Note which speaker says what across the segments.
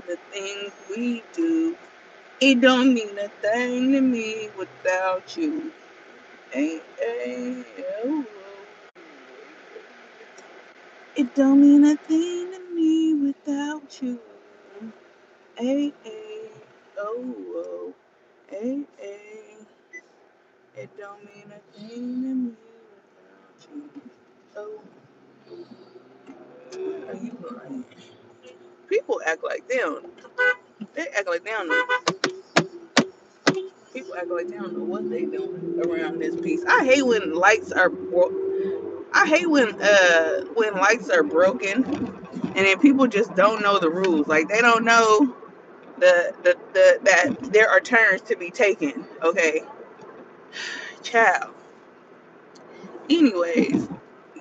Speaker 1: the things we do. It don't mean a thing to me without you. Hey, hey, oh, oh. It don't mean a thing to me without you. Hey, hey, oh, oh. Hey, hey. It don't mean a thing to me without you. Oh, where are you going? People act like they don't. They act like they don't know. People act like they don't know what they doing around this piece. I hate when lights are. I hate when lights are broken and then people just don't know the rules. Like they don't know the that there are turns to be taken. Okay, child. Anyways,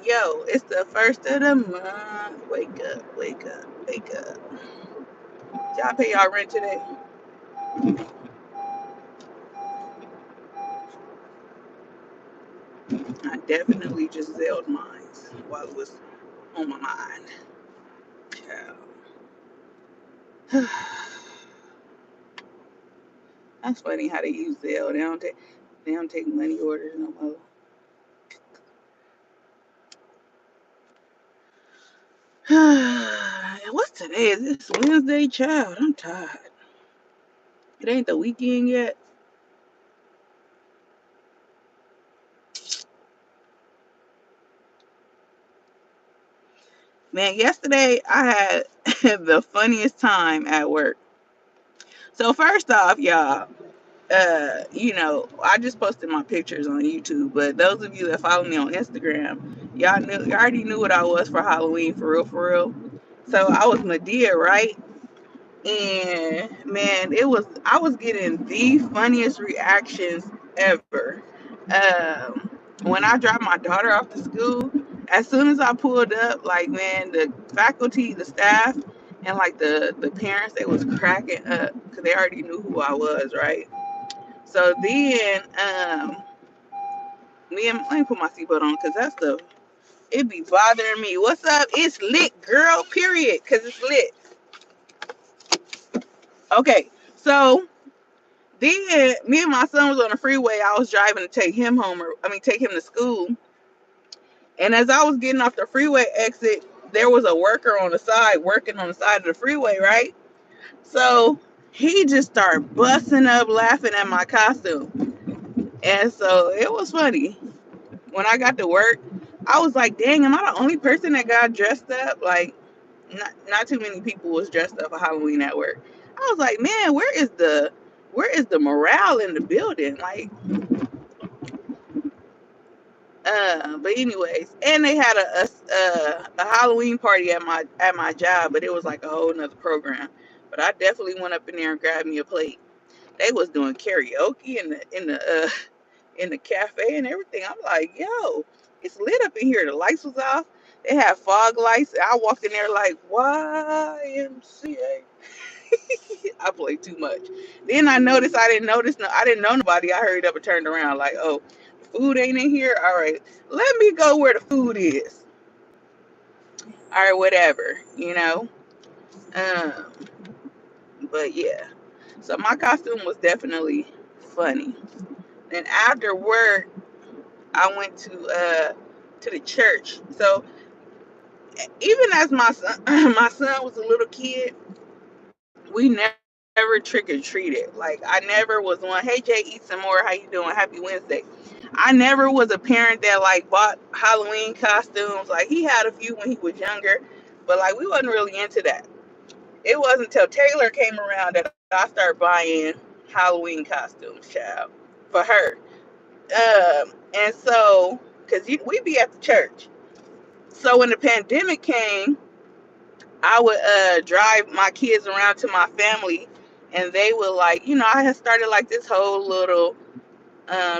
Speaker 1: yo, it's the first of the month. Wake up, wake up, wake up. Y'all pay y'all rent today? I definitely just zelled mine while it was on my mind. Child. That's funny how they use Zelle. They don't take money orders no more. What's today? Is this Wednesday, child? I'm tired. It ain't the weekend yet. Man, yesterday I had the funniest time at work. So first off, y'all, I just posted my pictures on YouTube, but those of you that follow me on Instagram, you already knew what I was for Halloween, for real, for real. So I was Medea, right? And man, I was getting the funniest reactions ever. When I dropped my daughter off to school, as soon as I pulled up, like man, the faculty, the staff, and like the parents, they was cracking up because they already knew who I was, right? So then, let me put my seatbelt on because that's the it be bothering me. What's up? It's lit, girl. Period. Because it's lit. Okay, so then me and my son was on the freeway. I was driving to take him home, take him to school. And as I was getting off the freeway exit, there was a worker on the side working on the side of the freeway, right? So he just started busting up laughing at my costume. And so it was funny. When I got to work, I was like, dang, am I the only person that got dressed up? Like, not too many people was dressed up for Halloween at work. I was like, man, where is the morale in the building? Like, but anyways, and they had a Halloween party at my job, but it was like a whole nother program. But I definitely went up in there and grabbed me a plate. They was doing karaoke in the cafe and everything. I'm like, yo, it's lit up in here. The lights was off. They had fog lights. I walked in there like YMCA. I played too much. Then I noticed I didn't know nobody. I hurried up and turned around like, oh, food ain't in here. All right, let me go where the food is. All right, whatever, Um, but yeah. So my costume was definitely funny. And after work, I went to the church. So even as my son my son was a little kid, we never trick or treated. Like I never was one. Hey Jay, eat some more. How you doing? Happy Wednesday. I never was a parent that like bought Halloween costumes. Like he had a few when he was younger, but like we wasn't really into that. It wasn't until Taylor came around that I started buying Halloween costumes, child, for her. And so, cause we be at the church. So when the pandemic came, I would drive my kids around to my family, and they would like, I had started like this whole little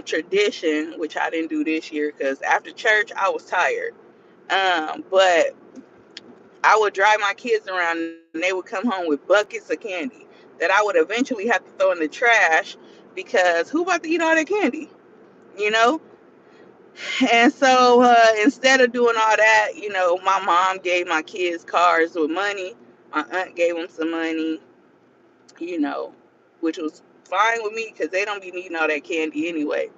Speaker 1: tradition, which I didn't do this year because after church I was tired. But I would drive my kids around, and they would come home with buckets of candy that I would eventually have to throw in the trash because who about to eat all that candy, you know? And so instead of doing all that, my mom gave my kids cars with money. My aunt gave them some money. you know, which was fine with me because they don't be needing all that candy anyway.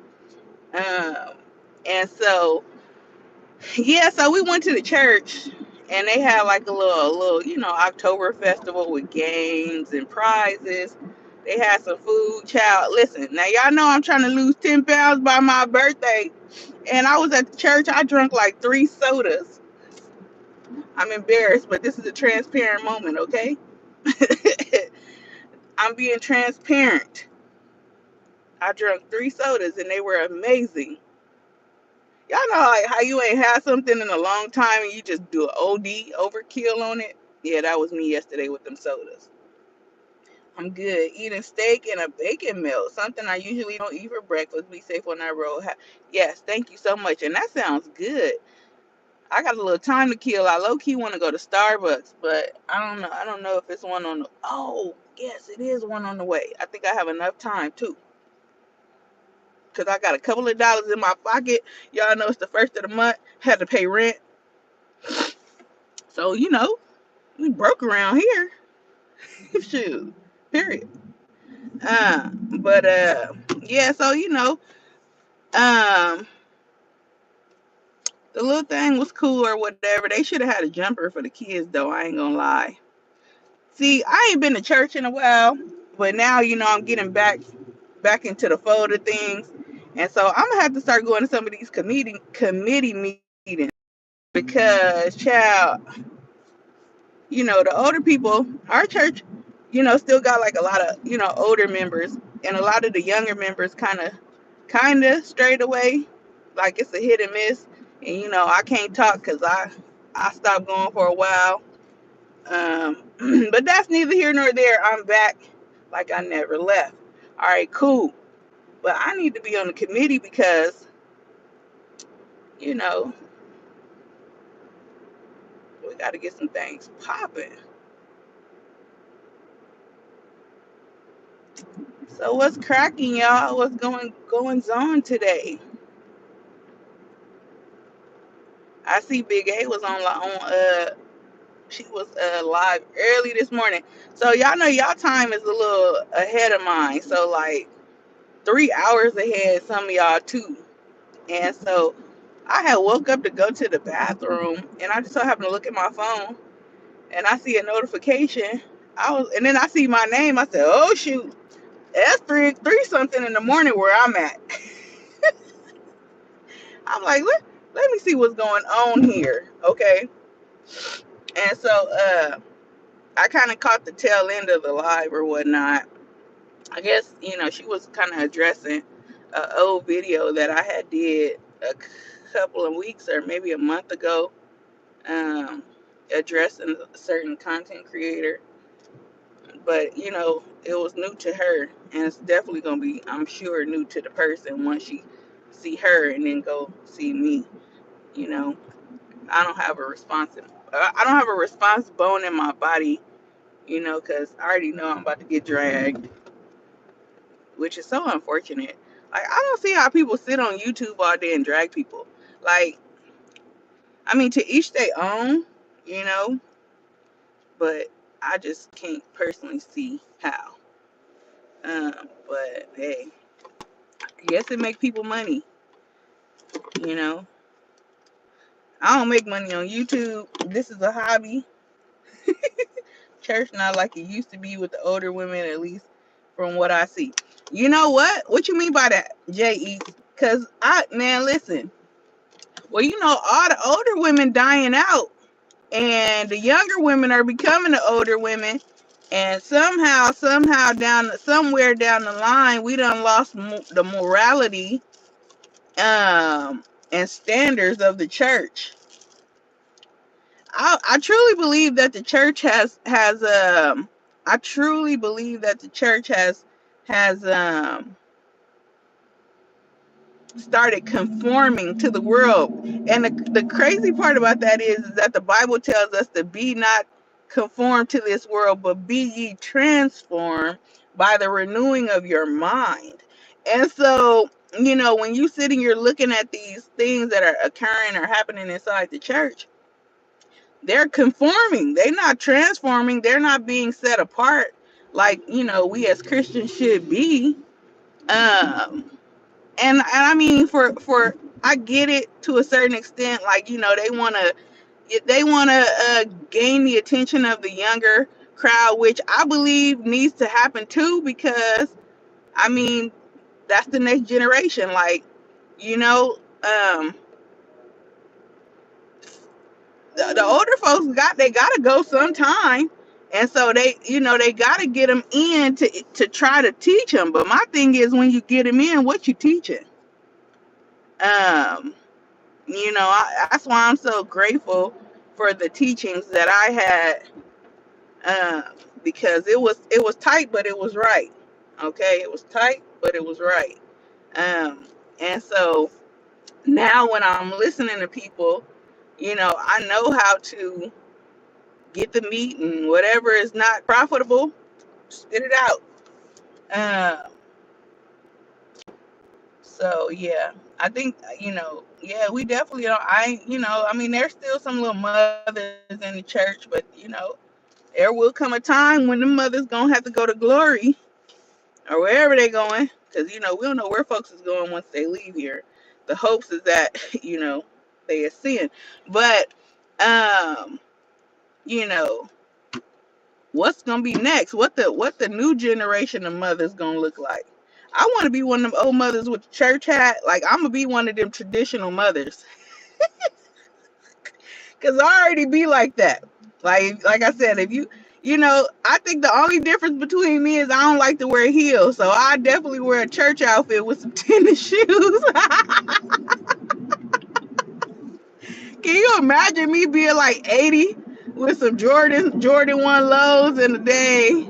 Speaker 1: Um, and so, yeah, so we went to the church and they had like a little, October festival with games and prizes. They had some food. Child, listen, now y'all know I'm trying to lose 10 pounds by my birthday. And I was at the church. I drank like 3 sodas. I'm embarrassed, but this is a transparent moment, okay? I'm being transparent. I drank 3 sodas and they were amazing. Y'all know like how you ain't had something in a long time and you just do an OD overkill on it? Yeah, that was me yesterday with them sodas. I'm good. Eating steak and a bacon meal, something I usually don't eat for breakfast. Be safe on that road. Yes, thank you so much. And that sounds good. I got a little time to kill. I low key want to go to Starbucks, but I don't know. I don't know if it's one on the. Oh, yes, it is one on the way. I think I have enough time too, cause I got a couple of dollars in my pocket. Y'all know it's the first of the month. Had to pay rent, so we broke around here. Shoot, period. But yeah. So um, the little thing was cool or whatever. They should have had a jumper for the kids though. I ain't gonna lie. See, I ain't been to church in a while, but now I'm getting back into the fold of things, and so I'm gonna have to start going to some of these committee meetings because, child, the older people, our church, still got like a lot of older members, and a lot of the younger members kind of strayed away, like it's a hit and miss, and I can't talk because I stopped going for a while. But that's neither here nor there. I'm back like I never left. All right, cool. But I need to be on the committee because, you know, we got to get some things popping. So what's cracking, y'all? What's going on today? I see Big A was she was live early this morning. So y'all know y'all time is a little ahead of mine. So like 3 hours ahead, some of y'all too. And so I had woke up to go to the bathroom, and I just so happened to look at my phone, and I see a notification. And then I see my name. I said, "Oh shoot, that's three something in the morning where I'm at." I'm like, let me see what's going on here, okay? And so I kind of caught the tail end of the live or whatnot. I guess she was kind of addressing an old video that I had did a couple of weeks or maybe a month ago, um, addressing a certain content creator. But it was new to her, and it's definitely gonna be, I'm sure, new to the person once she see her and then go see me. You know, I don't have a I don't have a response bone in my body. Because I already know I'm about to get dragged, which is so unfortunate. Like I don't see how people sit on YouTube all day and drag people. Like, I mean, to each their own, you know, but I just can't personally see how. But hey, I guess it make people money. You know, I don't make money on YouTube. This is a hobby. Church not like it used to be with the older women, at least from what I see. You know what? What you mean by that, J.E.? Cause man, listen. Well, all the older women dying out, and the younger women are becoming the older women, and somehow somewhere down the line, we done lost the morality, and standards of the church. I truly believe that the church has I truly believe that the church has started conforming to the world. And the crazy part about that is that the Bible tells us to be not conformed to this world, but be ye transformed by the renewing of your mind. And so, when you sit and you're looking at these things that are occurring or happening inside the church, they're conforming. They're not transforming. They're not being set apart. like, we as Christians should be. Um, and I mean, for I get it to a certain extent. Like, they want to gain the attention of the younger crowd, which I believe needs to happen too, because I mean, that's the next generation. Like, you know, um, the older folks they gotta go sometime, and so they gotta get them in to try to teach them. But my thing is, when you get them in, what you teaching? Um, that's why I'm so grateful for the teachings that I had, because it was tight, but it was right. Okay, it was tight, but it was right. Um, and so now when I'm listening to people, I know how to get the meat, and whatever is not profitable, spit it out. Uh, so yeah, I think yeah, we definitely don't. I mean, there's still some little mothers in the church, but there will come a time when the mothers gonna have to go to glory or wherever they going, because we don't know where folks is going once they leave here. The hopes is that they ascend, but um, you know what's gonna be next? What the new generation of mothers gonna look like? I want to be one of them old mothers with the church hat. Like, I'm gonna be one of them traditional mothers, cause I already be like that. Like I said, if I think the only difference between me is I don't like to wear heels, so I definitely wear a church outfit with some tennis shoes. Can you imagine me being like 80 with some Jordan 1 lows in the day?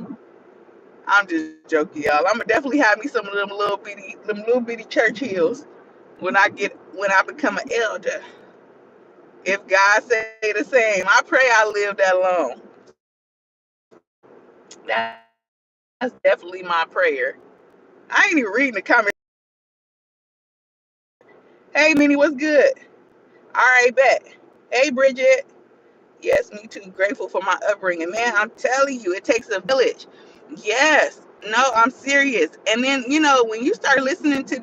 Speaker 1: I'm just joking, y'all. I'm gonna definitely have me some of them little bitty church heels when I become an elder. If God say the same, I pray I live that long. That's definitely my prayer. I ain't even reading the comments. Hey, Minnie, what's good? All right, bet. Hey, Bridget. Yes, me too. Grateful for my upbringing. Man, I'm telling you, it takes a village. Yes. No, I'm serious. And then, when you start listening to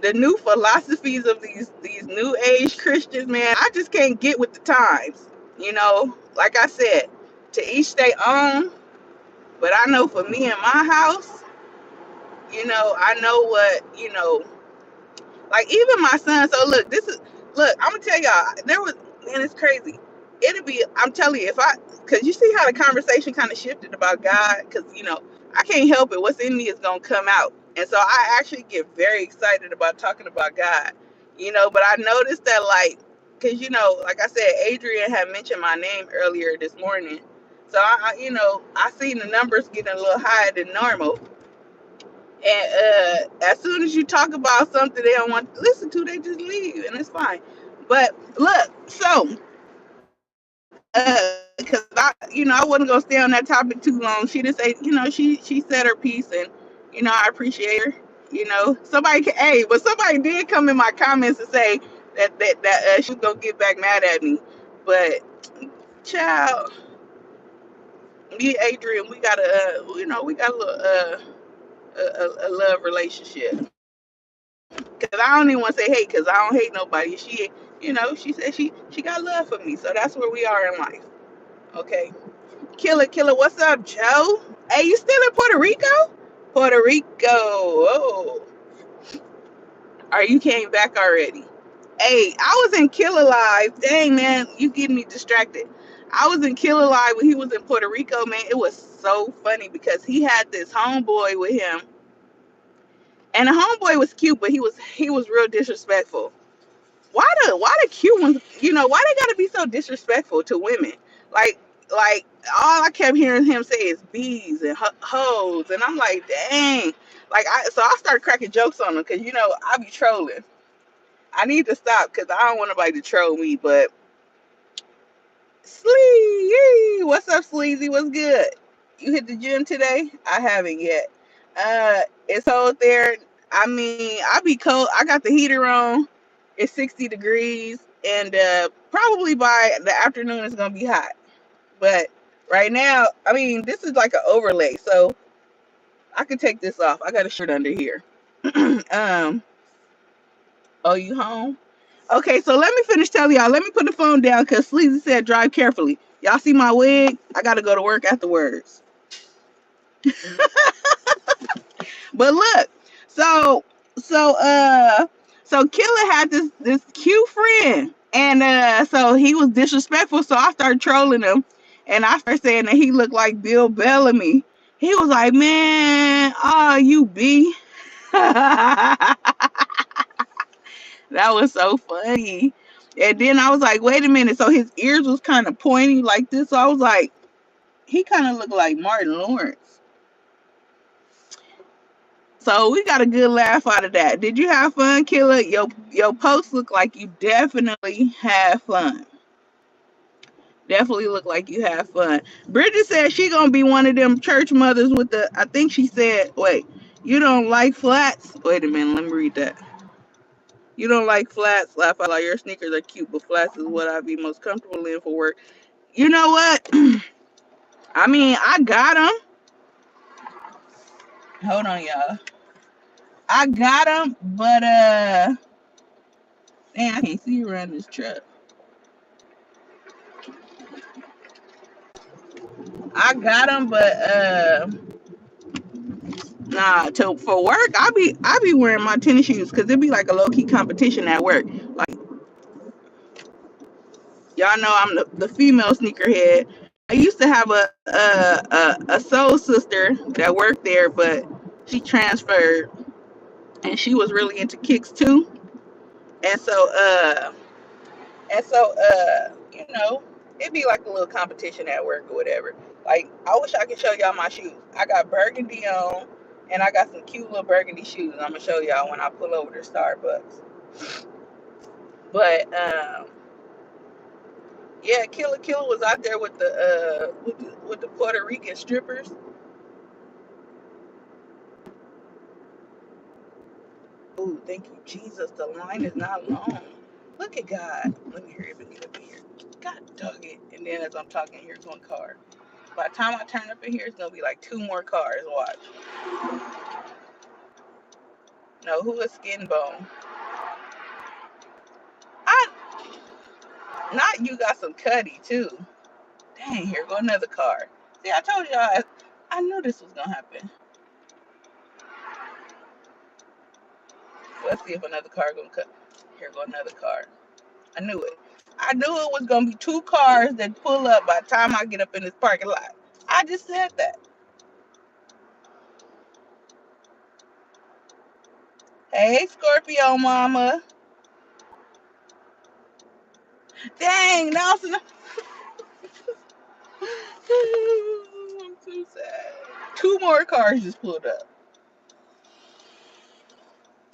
Speaker 1: the new philosophies of these new age Christians, man, I just can't get with the times. Like I said, to each their own. But I know for me and my house, I know what, like, even my son. So look, I'm gonna tell y'all, man, it's crazy. I'm telling you, because you see how the conversation kind of shifted about God, because I can't help it. What's in me is gonna come out, and so I actually get very excited about talking about God. But I noticed that, like, because like I said, Adrian had mentioned my name earlier this morning, so I seen the numbers getting a little higher than normal. And as soon as you talk about something they don't want to listen to, they just leave, and it's fine. But look, so because I wasn't gonna stay on that topic too long. She didn't say, she said her piece, and I appreciate her. But somebody did come in my comments and say that she was gonna get back mad at me. But child, me and Adrian, we got a little a love relationship. Cause I don't even want to say hate, cause I don't hate nobody. She said she got love for me, so that's where we are in life. Okay, killer, what's up, Joe? Hey, you still in Puerto Rico? Puerto Rico. Oh, or you came back already? Hey, I was in Kill Alive. Dang, man, you getting me distracted. I was in Kill Alive when he was in Puerto Rico, man. It was so funny because he had this homeboy with him, and the homeboy was cute, but he was real disrespectful. Why the cute ones, why they gotta be so disrespectful to women? Like like all I kept hearing him say is bees and hoes, and I'm like, dang. I started cracking jokes on him, because I be trolling. I need to stop, because I don't want nobody to troll me. But what's up, Sleazy? What's good? You hit the gym today? I haven't yet. It's cold there. I mean, I be cold. I got the heater on. It's 60 degrees, and probably by the afternoon it's gonna be hot. But Right now, I mean, this is like an overlay, so I can take this off. I got a shirt under here. um, oh, you home? Okay, so let me finish telling y'all. Let me put the phone down because Sleazy said drive carefully. Y'all see my wig? I gotta go to work afterwards. But look, so so uh so Killer had this cute friend, and so he was disrespectful. So I started trolling him, and I started saying that he looked like Bill Bellamy. He was like, "Man, oh you B." That was so funny. And then I was like, "Wait a minute." So his ears was kind of pointy like this. So I was like, he kind of looked like Martin Lawrence. So we got a good laugh out of that. Did you have fun, Killer? Your posts look like you definitely had fun. Definitely look like you had fun. Bridget said she gonna be one of them church mothers with the. I think she said, "Wait, you don't like flats?" Wait a minute, let me read that. You don't like flats? Laugh out loud. Your sneakers are cute, but flats is what I'd be most comfortable in for work. You know what? I mean, I got them. Hold on, y'all. I got them, but man, I can't see you around this truck. I got them, but nah. To for work, I be wearing my tennis shoes because it'd be like a low key competition at work. Like y'all know, I'm the female sneakerhead. I used to have a soul sister that worked there, but she transferred and she was really into kicks too. And so you know, it'd be like a little competition at work or whatever. Like, I wish I could show y'all my shoes. I got burgundy on, and I got some cute little burgundy shoes. I'm gonna show y'all when I pull over to Starbucks. But yeah, Killer was out there with the Puerto Rican strippers. Oh, thank you, Jesus. The line is not long. Look at God. Let me hear it up here. God dog it. And then as I'm talking, here's one car. By the time I turn up in here, it's gonna be like two more cars. Watch. No, who is Skin Bone? I not you got some Cuddy too. Dang, here go another car. See, I told y'all I knew this was gonna happen. Let's see if another car gonna cut. Here go another car. I knew it. I knew it was gonna be two cars that pull up by the time I get up in this parking lot. I just said that. Hey, Scorpio Mama. Dang, Nelson. I'm so sad. Two more cars just pulled up.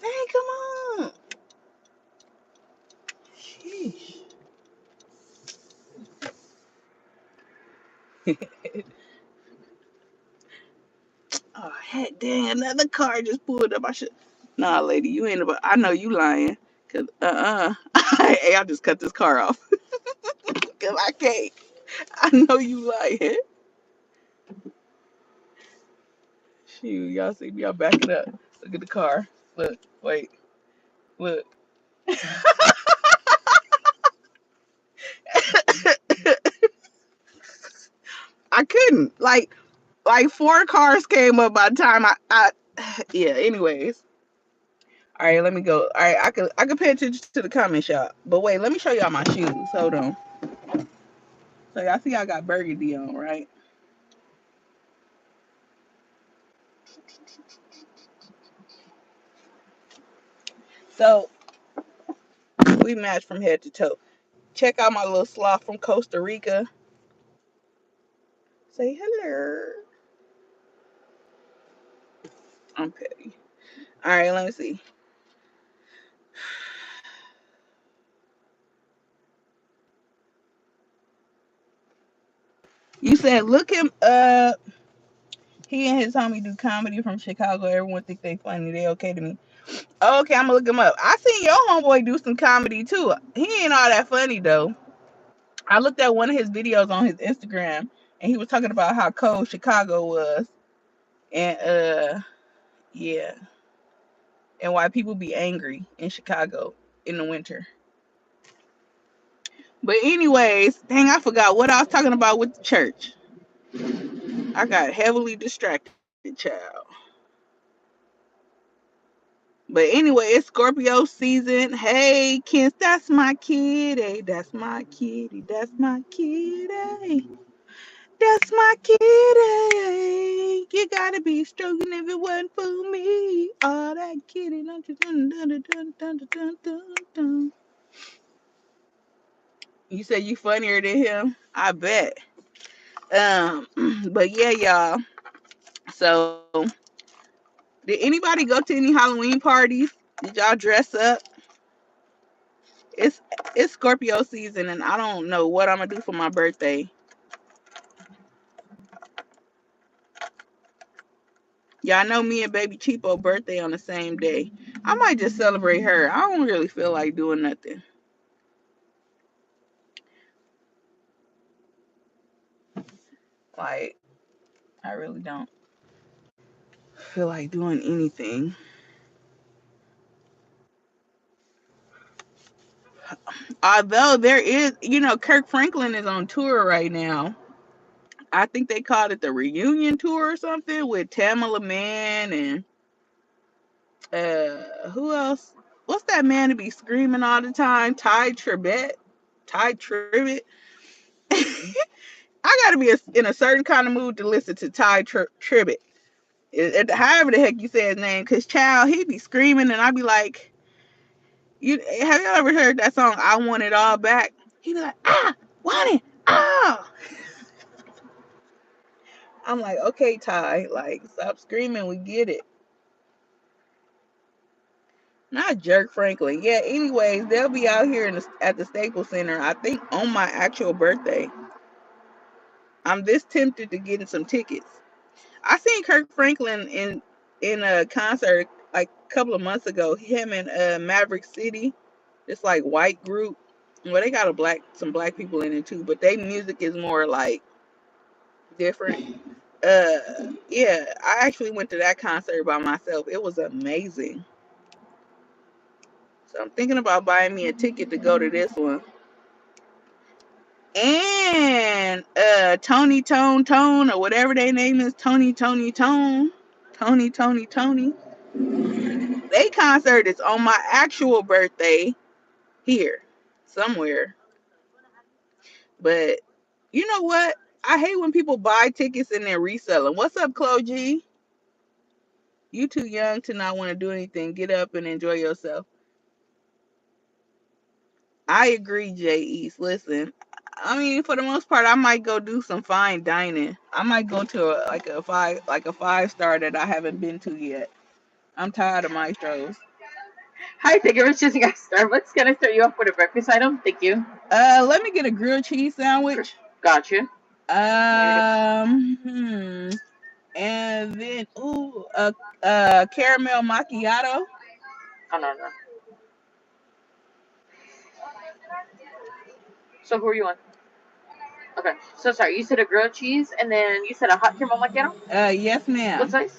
Speaker 1: Dang, come on. Sheesh. Oh, heck, dang, another car just pulled up. I should. Nah, lady, you ain't about. I know you lying. Cause hey, I'll just cut this car off. Cause I can't. I know you lying. Shoot, y'all see me? I'm backing up. Look at the car. Look, wait, look. I couldn't. Like four cars came up by the time I yeah. Anyways, all right, let me go. All right, I could pay attention to the comment shop, but wait, let me show y'all my shoes. Hold on. So y'all see I got burgundy on, right? So we match from head to toe. Check out my little sloth from Costa Rica. Say hello. I'm petty. All right, let me see. You said look him up. He and his homie do comedy from Chicago. Everyone think they funny. They okay to me. Okay, I'm gonna look him up. I seen your homeboy do some comedy too. He ain't all that funny though. I looked at one of his videos on his Instagram. and he was talking about how cold Chicago was, and yeah, and why people be angry in Chicago in the winter. But anyways, dang, I forgot what I was talking about with the church. I got heavily distracted, child. But anyway, it's Scorpio season. Hey, kids, that's my kitty. That's my kitty. That's my kitty. That's my kitty. You gotta be stroking if it wasn't for me. Oh, that kitty. Dun, dun, dun, dun, dun, dun, dun, dun, dun. You said you funnier than him? I bet. But yeah, y'all. So, did anybody go to any Halloween parties? Did y'all dress up? It's it's Scorpio season, and I don't know what I'm gonna do for my birthday. Y'all know me and Baby Cheapo birthday on the same day. I might just celebrate her. I don't really feel like doing nothing. Like, I really don't feel like doing anything. Although there is, Kirk Franklin is on tour right now. I think they called it the reunion tour or something with Tamala Man and who else? What's that man to be screaming all the time? Ty Tribbett. Ty Tribbett. I gotta be in a certain kind of mood to listen to Ty Tribbett. However the heck you say his name, cause child, he be screaming and I be like, have you ever heard that song I Want It All Back? He be like, want it, I'm like, okay, Ty, like, stop screaming, we get it. Not Jerk Franklin. Yeah, anyways, they'll be out here at the Staples Center, I think on my actual birthday. I'm this tempted to get some tickets. I seen Kirk Franklin in a concert like a couple of months ago. Him and Maverick City, this like white group. Well, they got some black people in it too, but their music is more like different. Yeah, I actually went to that concert by myself. It was amazing. So I'm thinking about buying me a ticket to go to this one. And Tony Tone Tone or whatever their name is, Tony Tony Tone, Tony Tony Tony. They concert is on my actual birthday here somewhere. But you know what? I hate when people buy tickets and then resell them. What's up, Chloe G? You too young to not want to do anything. Get up and enjoy yourself. I agree, J East. Listen, I mean, for the most part, I might go do some fine dining. I might go to a five star that I haven't been to yet. I'm tired of Maestros.
Speaker 2: Hi, thank you for choosing our Starbucks. Can I start you off with a breakfast item? Thank you.
Speaker 1: Let me get a grilled cheese sandwich.
Speaker 2: Got you.
Speaker 1: Um, and then caramel macchiato.
Speaker 2: Oh, no, no. So who are you on? Okay. So sorry, you said a grilled cheese, and then you said a hot caramel macchiato?
Speaker 1: Yes,
Speaker 2: What
Speaker 1: ma'am.
Speaker 2: size?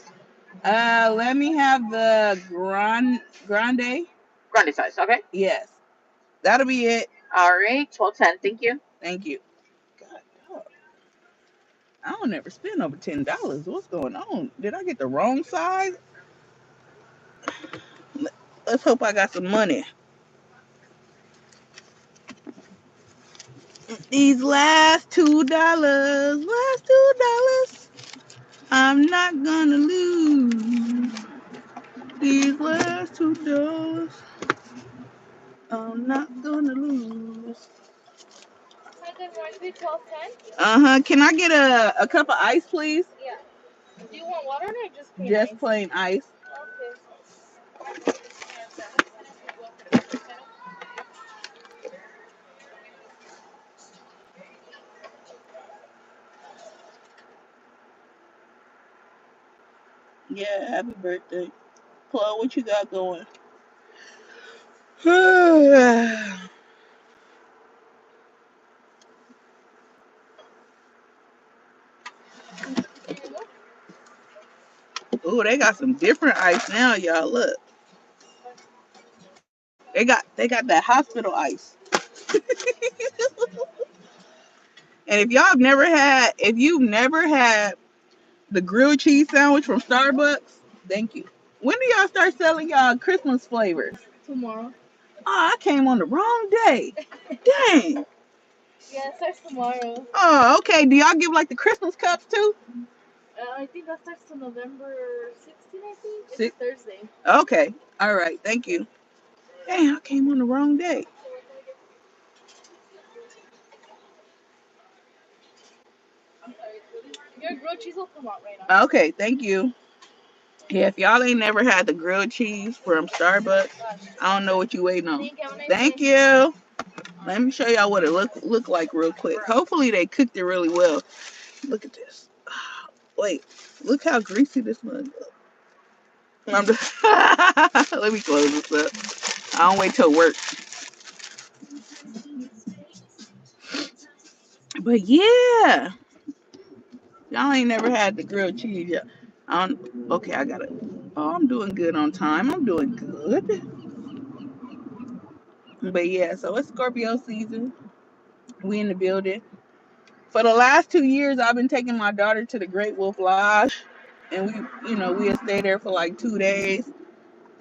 Speaker 1: Let me have the grande.
Speaker 2: Grande size, okay.
Speaker 1: Yes, that'll be it.
Speaker 2: All right, 12.10. Thank you.
Speaker 1: Thank you. God, dog, I don't ever spend over $10. What's going on? Did I get the wrong size? Let's hope I got some money. These last $2, I'm not gonna lose. These last $2, I'm not gonna lose. Hi, good morning. 12:10. Can I get a cup of ice, please? Yeah. Do you want water or just plain ice? Just plain ice. Okay. Yeah, happy birthday. Chloe, what you got going? Ooh, they got some different ice now, y'all. Look, they got that hospital ice. And if you've never had the grilled cheese sandwich from Starbucks, thank you. When do y'all start selling y'all Christmas flavors?
Speaker 2: Tomorrow.
Speaker 1: Oh, I came on the wrong day. Dang.
Speaker 2: Yeah, it starts tomorrow.
Speaker 1: Oh, okay. Do y'all give like the Christmas cups too?
Speaker 2: I think that starts to November 16th, I think. It's
Speaker 1: Si-
Speaker 2: Thursday.
Speaker 1: Okay. All right. Thank you. Dang, I came on the wrong day.
Speaker 2: Your grilled cheese will come out right now.
Speaker 1: Okay. Thank you. Yeah, if y'all ain't never had the grilled cheese from Starbucks, I don't know what you waiting on.
Speaker 2: Thank you. Have a nice
Speaker 1: Thank
Speaker 2: day.
Speaker 1: you. Let me show y'all what it look like real quick. Hopefully they cooked it really well. Look at this. Wait, look how greasy this one is. Let me close this up. I don't wait till work. But yeah, y'all ain't never had the grilled cheese yet. I don't. Okay, I got it. Oh, I'm doing good on time. I'm doing good. But yeah, so it's Scorpio season. We in the building. For the last 2 years, I've been taking my daughter to the Great Wolf Lodge, and we'll stay there for like 2 days,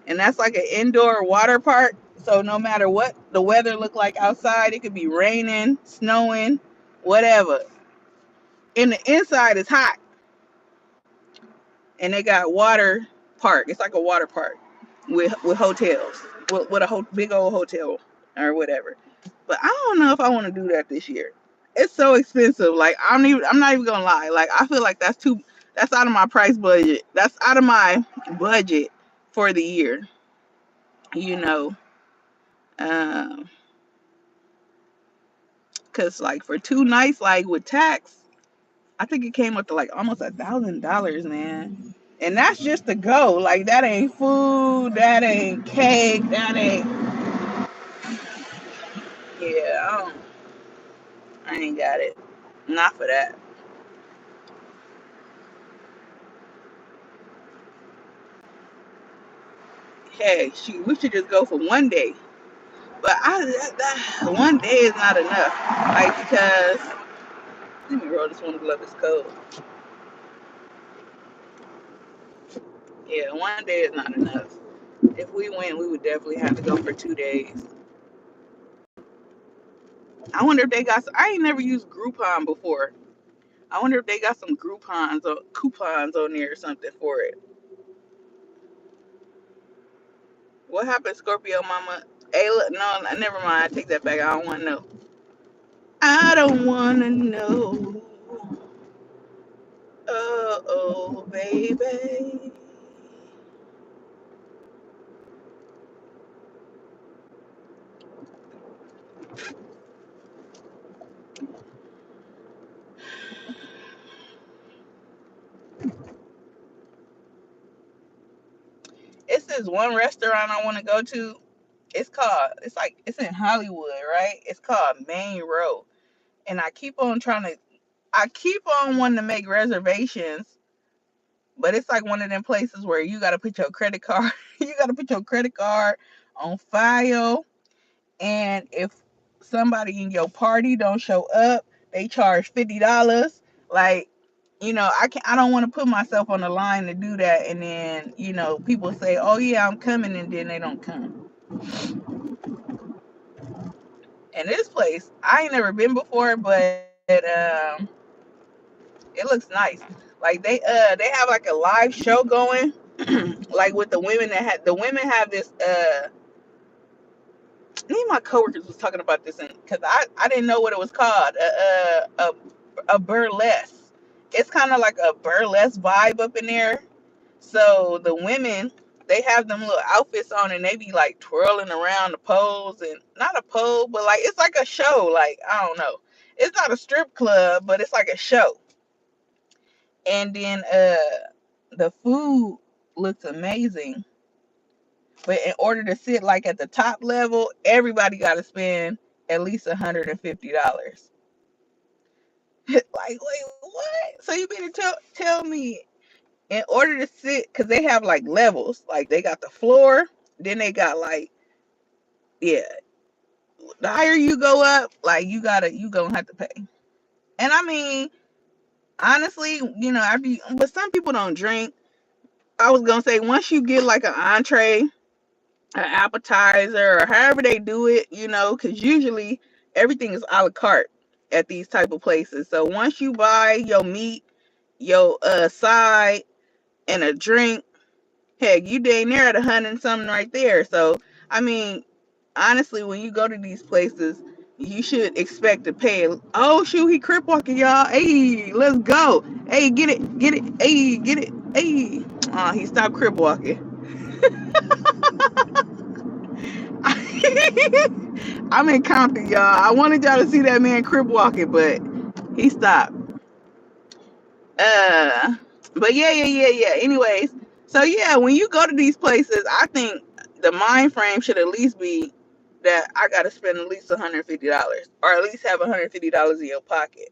Speaker 1: and that's like an indoor water park. So no matter what the weather look like outside, it could be raining, snowing, whatever. And the inside is hot, and they got water park. It's like a water park with hotels, with a big old hotel or whatever. But I don't know if I want to do that this year. It's so expensive. Like I'm not even gonna lie. Like I feel like that's out of my price budget. That's out of my budget for the year. You know, um, cause like for 2 nights, like with tax, I think it came up to like almost $1,000, man. And that's just to go. Like that ain't food, that ain't cake, that ain't. Yeah, I ain't got it. Not for that. Hey, shoot, we should just go for one day. But that one day is not enough. Like because let me roll this one glove. It's cold. Yeah, one day is not enough. If we went, we would definitely have to go for 2 days. I wonder if they got. I ain't never used Groupon before. I wonder if they got some Groupons or coupons on there or something for it. What happened, Scorpio Mama? Hey, look, no, never mind. I take that back. I don't want to know. I don't want to know. Oh, baby. It's this one restaurant I want to go to. It's in Hollywood, right? It's called Main Row. And I keep on wanting to make reservations, but it's like one of them places where you got to put your credit card, you got to put your credit card on file. And if somebody in your party don't show up, they charge $50. Like, I don't want to put myself on the line to do that. And then, people say, oh yeah, I'm coming. And then they don't come. And this place, I ain't never been before, but it looks nice. Like they have like a live show going, like with the women have this. Me and my coworkers was talking about this, and because I didn't know what it was called, a burlesque. It's kind of like a burlesque vibe up in there. So the women, they have them little outfits on, and they be like twirling around the poles, and not a pole, but like it's like a show. Like I don't know, it's not a strip club, but it's like a show. And then the food looks amazing, but in order to sit like at the top level, everybody got to spend at least $150. Like, wait, what? So you mean to tell me in order to sit, because they have like levels, like they got the floor, then they got like, yeah, the higher you go up, like you gonna have to pay. And I mean, honestly, but some people don't drink. I was gonna say, once you get like an entree, an appetizer, or however they do it, because usually everything is a la carte at these type of places. So once you buy your meat, your side, and a drink, heck, you dang near at 100 and something right there. So I mean, honestly, when you go to these places, you should expect to pay. Oh shoot, he crip walking, y'all. Hey, let's go. Hey, get it, get it. Hey, get it. Hey. He stopped crip walking. I'm in Compton, y'all. I wanted y'all to see that man crip walking, but he stopped. Uh, but yeah. Anyways, so yeah, when you go to these places, I think the mind frame should at least be that I got to spend at least $150, or at least have $150 in your pocket.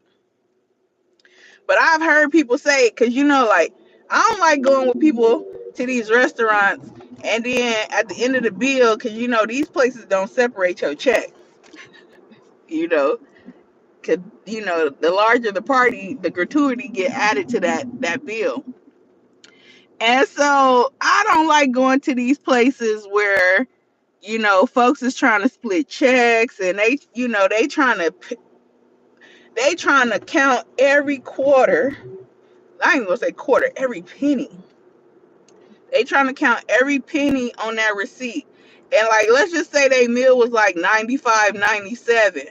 Speaker 1: But I've heard people say, because like, I don't like going with people to these restaurants, and then at the end of the bill, because these places don't separate your check. You know, because the larger the party, the gratuity get added to that bill. And so I don't like going to these places where folks is trying to split checks, and they trying to count every quarter. I ain't even gonna say quarter, every penny. They trying to count every penny on that receipt. And like, let's just say their meal was like 95.97.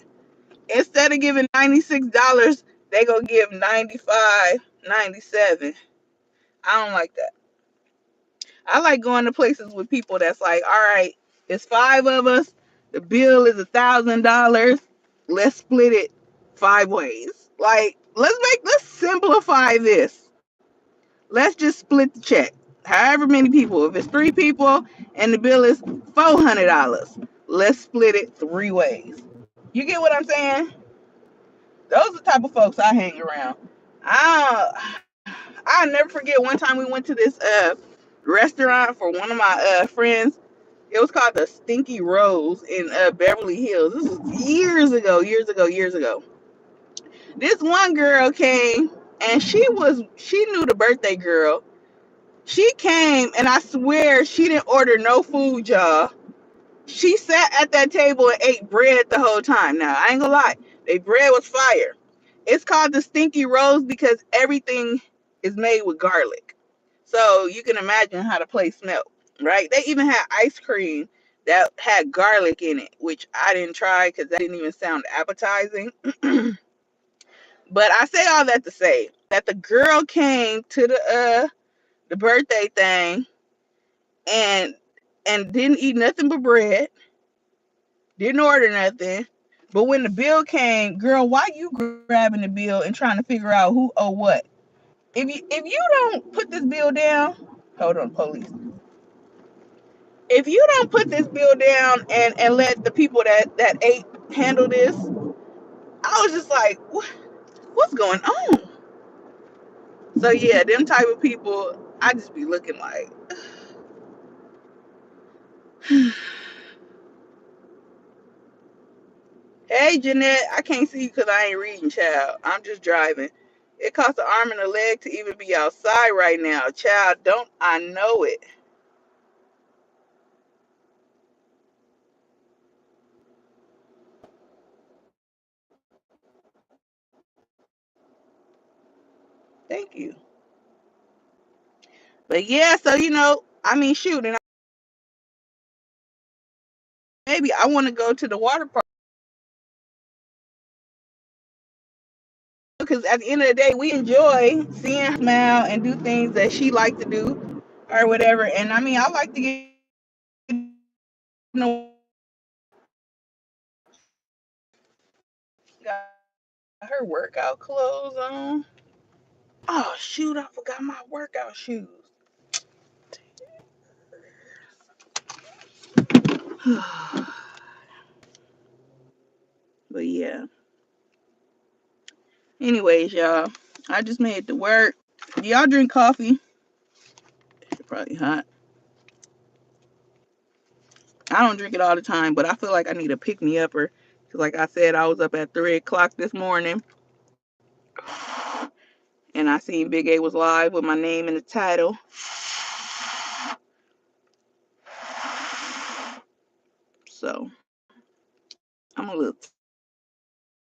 Speaker 1: Instead of giving $96, they gonna give 95.97. I don't like that. I like going to places with people that's like, all right, it's five of us. The bill is $1,000. Let's split it 5 ways. Like, let's simplify this. Let's just split the check. However many people. If it's 3 people and the bill is $400, let's split it 3 ways. You get what I'm saying? Those are the type of folks I hang around. I'll never forget one time we went to this restaurant for one of my friends. It was called the Stinky Rose in Beverly Hills. This was years ago, years ago, years ago. This one girl came, and she knew the birthday girl. She came, and I swear she didn't order no food, y'all. She sat at that table and ate bread the whole time. Now, I ain't gonna lie, they bread was fire. It's called the Stinky Rose because everything is made with garlic. So you can imagine how the place smelled, right? They even had ice cream that had garlic in it, which I didn't try because that didn't even sound appetizing. But I say all that to say that the girl came to the birthday thing and didn't eat nothing but bread, didn't order nothing. But when the bill came, girl, why you grabbing the bill and trying to figure out who owe what? If you don't put this bill down, hold on, police. If you don't put this bill down and let the people that ate handle this, I was just like, what's going on? So yeah, them type of people, I just be looking like, hey Jeanette, I can't see you because I ain't reading, child. I'm just driving. It costs an arm and a leg to even be outside right now, child. Don't I know it? Thank you. But yeah, so I mean, shoot, and maybe I want to go to the water park because at the end of the day, we enjoy seeing her smile and do things that she like to do or whatever. And I mean, I like to get got her workout clothes on. Oh shoot, I forgot my workout shoes. But yeah. Anyways, y'all, I just made it to work. Do y'all drink coffee? Probably hot. I don't drink it all the time, but I feel like I need a pick me upper. Cause like I said, I was up at 3 o'clock this morning, and I seen Big A was live with my name in the title. So I'm a little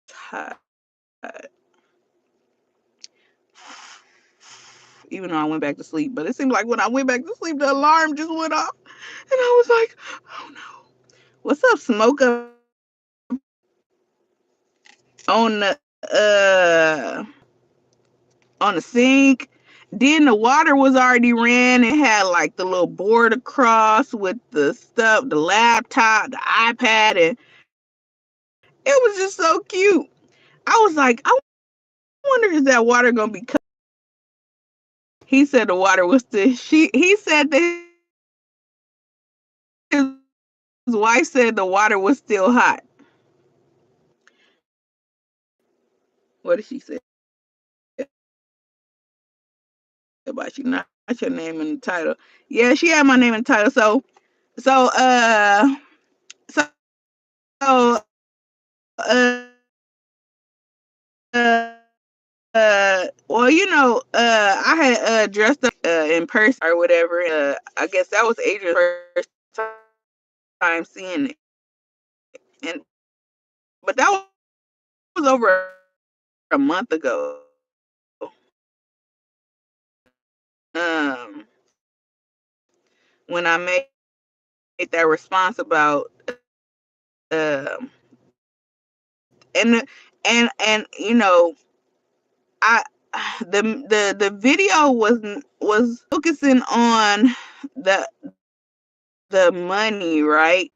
Speaker 1: tired. Even though I went back to sleep, but it seemed like when I went back to sleep, the alarm just went off, and I was like, "Oh no!" What's up, Smoke up on the sink? Then the water was already ran. It had like the little board across with the stuff, the laptop, the iPad, and it was just so cute. I was like, I wonder is that water gonna be cut? He said the water was still. He said that his wife said the water was still hot. What did she say about you? Not your name in the title. Yeah, she had my name in the title. So so uh uh well, I had dressed up in person or whatever. I guess that was Adrian's first time seeing it, and but that was over a month ago. Um, when I made that response about um, and I the video was focusing on the the money, right?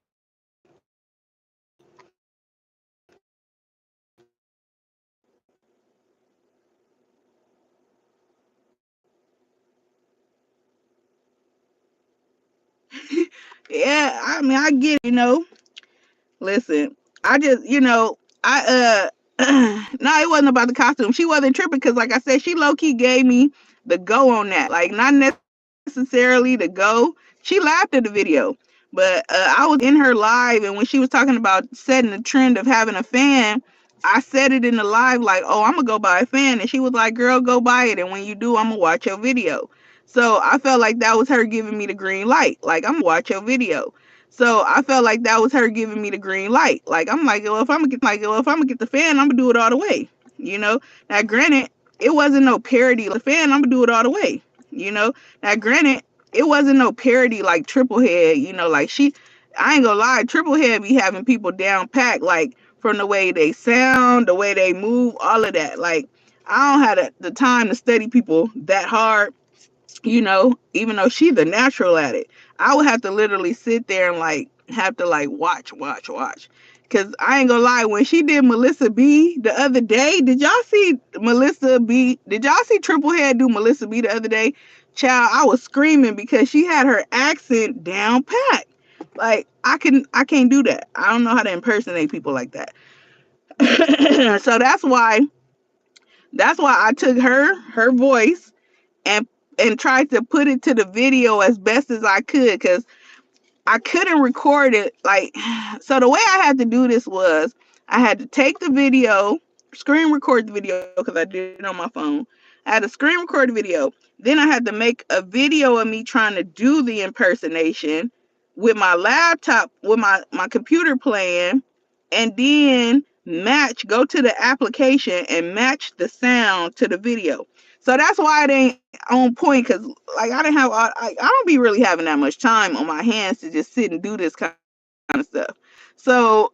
Speaker 1: Yeah, I mean, I get it. Listen, I just, I no, it wasn't about the costume. She wasn't tripping because, like I said, she low key gave me the go on that. Like, not necessarily the go. She laughed at the video, but I was in her live, and when she was talking about setting the trend of having a fan, I said it in the live, like, "Oh, I'm gonna go buy a fan," and she was like, "Girl, go buy it, and when you do, I'm gonna watch your video." So I felt like that was her giving me the green light. Like, I'm gonna watch your video. So I felt like that was her giving me the green light. Like, I'm like, well, if I'm gonna get the fan, I'm gonna do it all the way. You know. Now, granted, it wasn't no parody. The fan, I'm gonna do it all the way. You know. Now, granted, it wasn't no parody like Triple Head. Like she, I ain't gonna lie, Triple Head be having people down packed, like from the way they sound, the way they move, all of that. Like, I don't have the time to study people that hard, even though she's the natural at it. I would have to literally sit there and like have to like watch. Cause I ain't gonna lie, when she did Melissa B the other day, did y'all see Melissa B? Did y'all see Triple Head do Melissa B the other day? Child, I was screaming because she had her accent down pat. Like I can't do that. I don't know how to impersonate people like that. So that's why I took her voice and tried to put it to the video as best as I could because I couldn't record it. Like, so the way I had to do this was I had to take the video, screen record the video because I did it on my phone. I had to screen record the video. Then I had to make a video of me trying to do the impersonation with my laptop, with my computer playing, and then go to the application and match the sound to the video. So that's why it ain't on point because like I don't be really having that much time on my hands to just sit and do this kind of stuff. So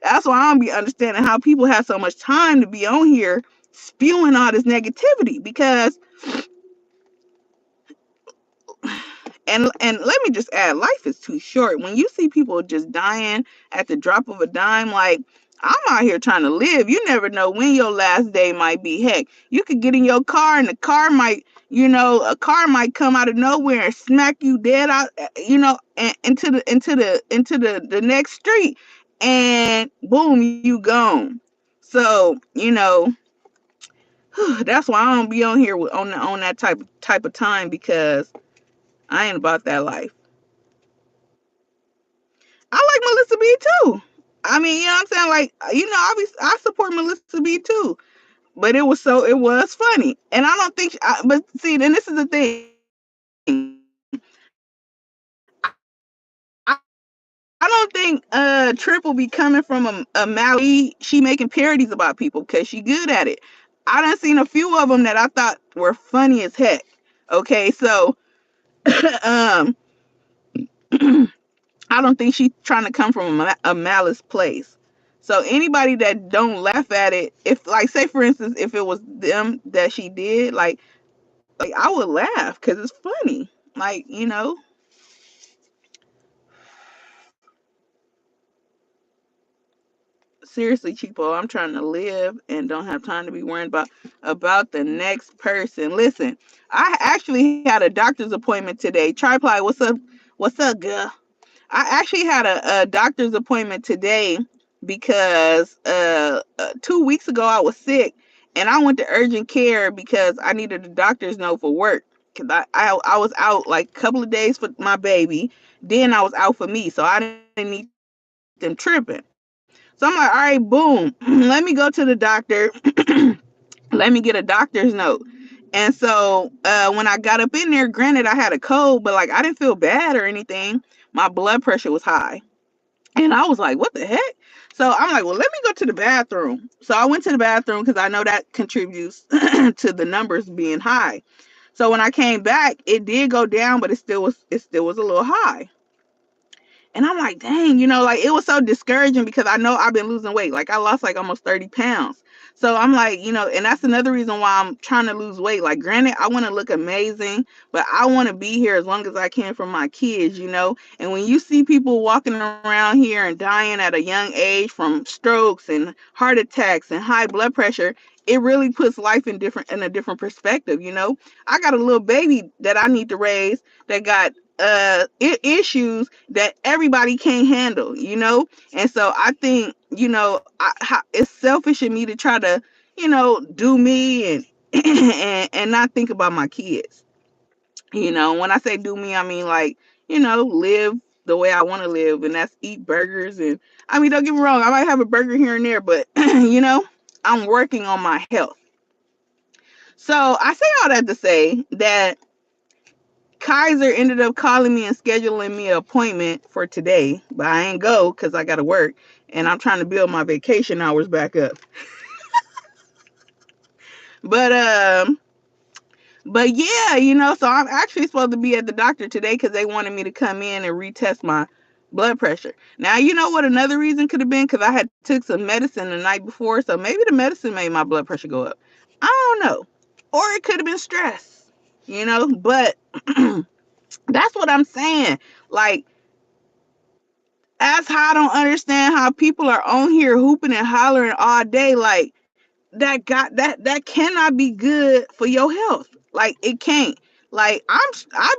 Speaker 1: that's why I don't be understanding how people have so much time to be on here spewing all this negativity because and let me just add, life is too short. When you see people just dying at the drop of a dime, like I'm out here trying to live. You never know when your last day might be. Heck, you could get in your car and the car might, a car might come out of nowhere and smack you dead out, and into the next street, and boom, you gone. So that's why I don't be on here on that type of time because I ain't about that life. I like Melissa B too. I mean, you know what I'm saying? Like, I support Melissa B too. But it was funny. And I don't think, but see, then this is the thing. I don't think Trip will be coming from a Maui. She making parodies about people because she good at it. I done seen a few of them that I thought were funny as heck. Okay, so um, I don't think she's trying to come from a malice place. So anybody that don't laugh at it, if like say for instance, if it was them that she did, like I would laugh because it's funny. Like seriously, cheapo, I'm trying to live and don't have time to be worrying about the next person. Listen, I actually had a doctor's appointment today. Triply, what's up? What's up, girl? I actually had a doctor's appointment today because 2 weeks ago I was sick and I went to urgent care because I needed a doctor's note for work. Cause I was out like a couple of days for my baby, then I was out for me, so I didn't need them tripping. So I'm like, all right, boom, let me go to the doctor. Let me get a doctor's note. And so when I got up in there, granted I had a cold, but like I didn't feel bad or anything. My blood pressure was high. And I was like, what the heck? So I'm like, well, let me go to the bathroom. So I went to the bathroom because I know that contributes to the numbers being high. So when I came back, it did go down, but it still was a little high. And I'm like, dang, like it was so discouraging because I know I've been losing weight. Like I lost like almost 30 pounds. So I'm like, and that's another reason why I'm trying to lose weight. Like, granted, I want to look amazing, but I want to be here as long as I can for my kids. And when you see people walking around here and dying at a young age from strokes and heart attacks and high blood pressure, it really puts life in a different perspective. I got a little baby that I need to raise that got issues that everybody can't handle. And so I think it's selfish of me to try to do me and and not think about my kids. When I say do me, I mean like live the way I want to live, and that's eat burgers. And I mean, don't get me wrong, I might have a burger here and there, but I'm working on my health. So I say all that to say that Kaiser ended up calling me and scheduling me an appointment for today, but I ain't go because I got to work and I'm trying to build my vacation hours back up. But yeah, so I'm actually supposed to be at the doctor today because they wanted me to come in and retest my blood pressure. Now you know what another reason could have been, because I had took some medicine the night before, so maybe the medicine made my blood pressure go up. I don't know, or it could have been stress. But that's what I'm saying. Like, as I don't understand how people are on here hooping and hollering all day, like that cannot be good for your health. Like it can't. Like I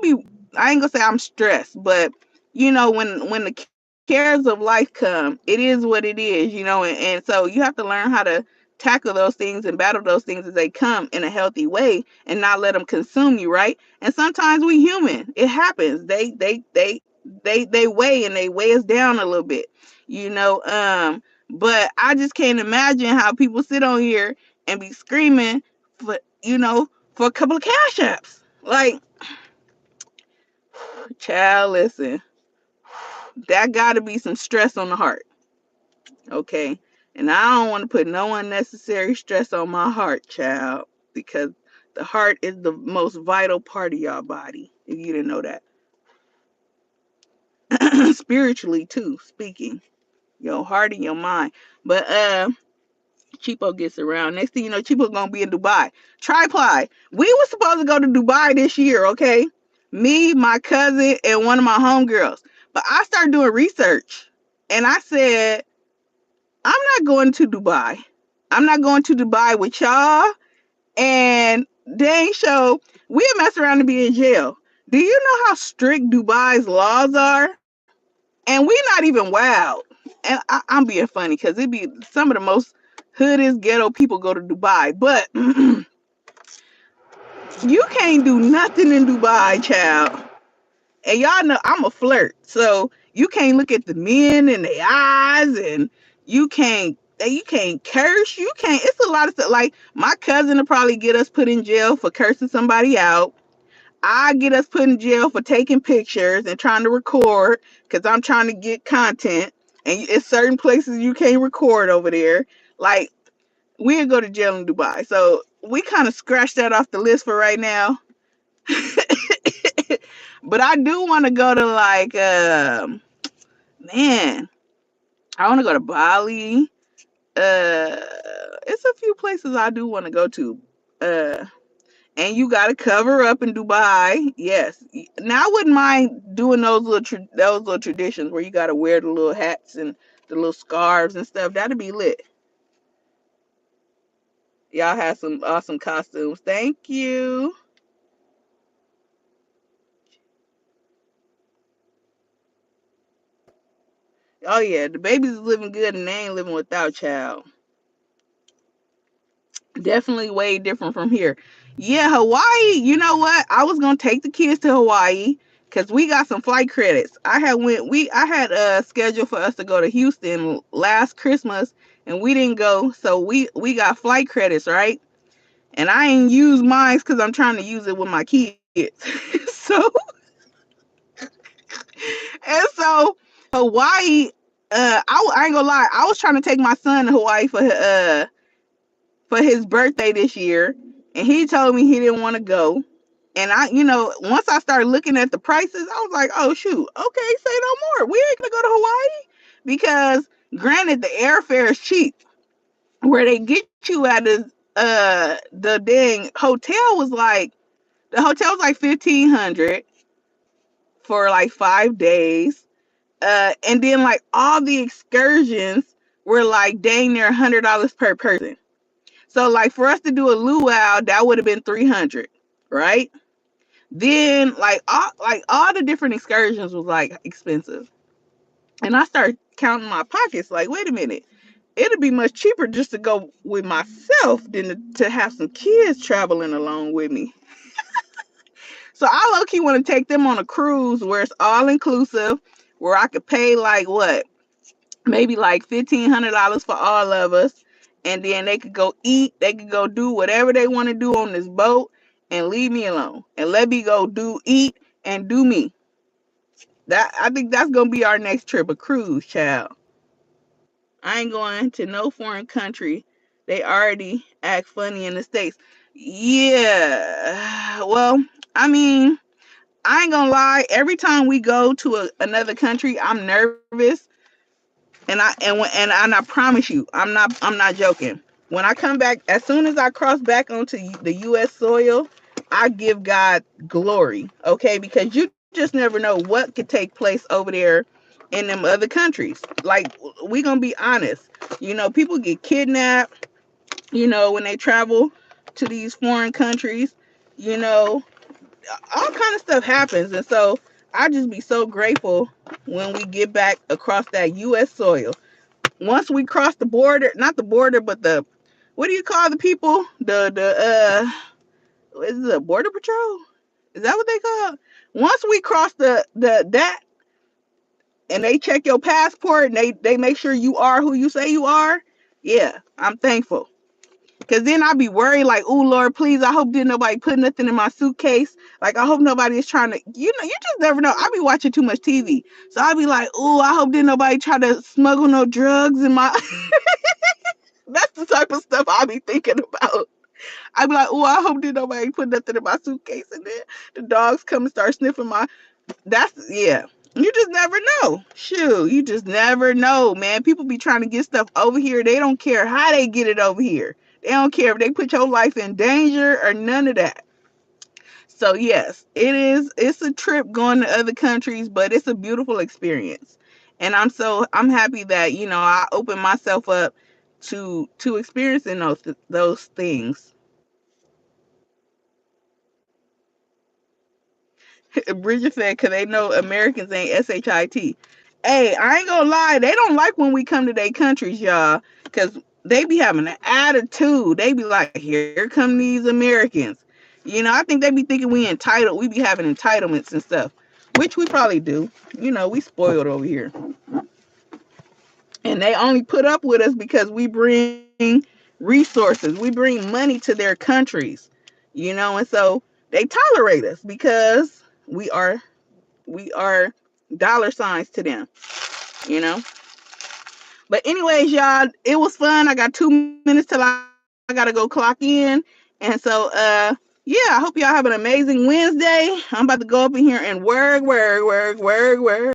Speaker 1: ain't gonna say I'm stressed, but when the cares of life come, it is what it is. And so you have to learn how to tackle those things and battle those things as they come in a healthy way and not let them consume you, right? And sometimes we human. It happens. They weigh and they weigh us down a little bit, you know. But I just can't imagine how people sit on here and be screaming for for a couple of cash apps. Like, child, listen, that got to be some stress on the heart, okay? And I don't want to put no unnecessary stress on my heart, child, because the heart is the most vital part of your body. If you didn't know that, spiritually too, speaking, your heart and your mind. But Cheapo gets around. Next thing you know, Cheapo gonna be in Dubai. Triply. We were supposed to go to Dubai this year, okay? Me, my cousin, and one of my homegirls. But I started doing research, and I said, I'm not going to Dubai. I'm not going to Dubai with y'all. And dang show, we'll mess around and be in jail. Do you know how strict Dubai's laws are? And we not even wild. And I'm being funny because it be some of the most hoodest ghetto people go to Dubai. But you can't do nothing in Dubai, child. And y'all know I'm a flirt, so you can't look at the men in their eyes, and you can't curse. You can't. It's a lot of stuff. Like my cousin will probably get us put in jail for cursing somebody out. I get us put in jail for taking pictures and trying to record because I'm trying to get content. And it's certain places you can't record over there. Like we'll go to jail in Dubai. So we kind of scratched that off the list for right now. But I do want to go to like man, I want to go to Bali. Uh it's a few places I do want to go to. Uh and you got to cover up in Dubai. Yes. Now I wouldn't mind doing those little traditions where you got to wear the little hats and the little scarves and stuff. That'd be lit. Y'all have some awesome costumes. Thank you. Oh yeah, the babies is living good and they ain't living without child. Definitely way different from here. Yeah, Hawaii. You know what? I was gonna take the kids to Hawaii because we got some flight credits. I had a schedule for us to go to Houston last Christmas and we didn't go, so we got flight credits, right? And I ain't used mine because I'm trying to use it with my kids. So and so Hawaii. I ain't gonna lie. I was trying to take my son to Hawaii for his birthday this year, and he told me he didn't want to go. And once I started looking at the prices, I was like, oh shoot, okay, say no more. We ain't gonna go to Hawaii because, granted, the airfare is cheap. Where they get you at is the dang hotel was like 1,500 for like 5 days. And then like all the excursions were like dang near $100 per person. So like for us to do a luau, that would have been 300, right? Then like all the different excursions was like expensive. And I started counting my pockets like, wait a minute. It'd be much cheaper just to go with myself than to have some kids traveling along with me. So I low key want to take them on a cruise where it's all inclusive, where I could pay like what, maybe like $1,500 for all of us, and then they could go eat, they could go do whatever they want to do on this boat, and leave me alone, and let me go do eat and do me. That I think that's gonna be our next trip, a cruise, child. I ain't going to no foreign country. They already act funny in the States. Yeah. Well, I mean, I ain't gonna lie. Every time we go to another country, I'm nervous, and I promise you, I'm not joking. When I come back, as soon as I cross back onto the U.S. soil, I give God glory. Okay, because you just never know what could take place over there in them other countries. Like we gonna be honest. People get kidnapped. When they travel to these foreign countries. You know, all kind of stuff happens, and so I just be so grateful when we get back across that U.S. soil. Once we cross the border, not the border, but the what do you call the people? Is it a border patrol? Is that what they call it? Once we cross the that and they check your passport and they make sure you are who you say you are, yeah, I'm thankful. Cause then I'll be worried, like, oh Lord, please, I hope didn't nobody put nothing in my suitcase. Like, I hope nobody is trying to, you just never know. I be watching too much TV, so I'll be like, oh, I hope didn't nobody try to smuggle no drugs in my. That's the type of stuff I be thinking about. I be like, oh, I hope didn't nobody put nothing in my suitcase, and then the dogs come and start sniffing my. That's yeah. You just never know. Shoot, you just never know, man. People be trying to get stuff over here. They don't care how they get it over here. They don't care if they put your life in danger or none of that. So yes, it is. It's a trip going to other countries, but it's a beautiful experience. And I'm happy that I opened myself up to experiencing those things. Bridget said, "Cause they know Americans ain't shit." Hey, I ain't gonna lie, they don't like when we come to their countries, y'all, cause they be having an attitude. They be like, "Here come these Americans." I think they be thinking we entitled. We be having entitlements and stuff. which we probably do. You know, we spoiled over here. And they only put up with us because we bring resources, we bring money to their countries, you know, and so they tolerate us because we are dollar signs to them, you know. But anyways, y'all, it was fun. I got 2 minutes till I gotta go clock in. And so yeah, I hope y'all have an amazing Wednesday. I'm about to go up in here and work.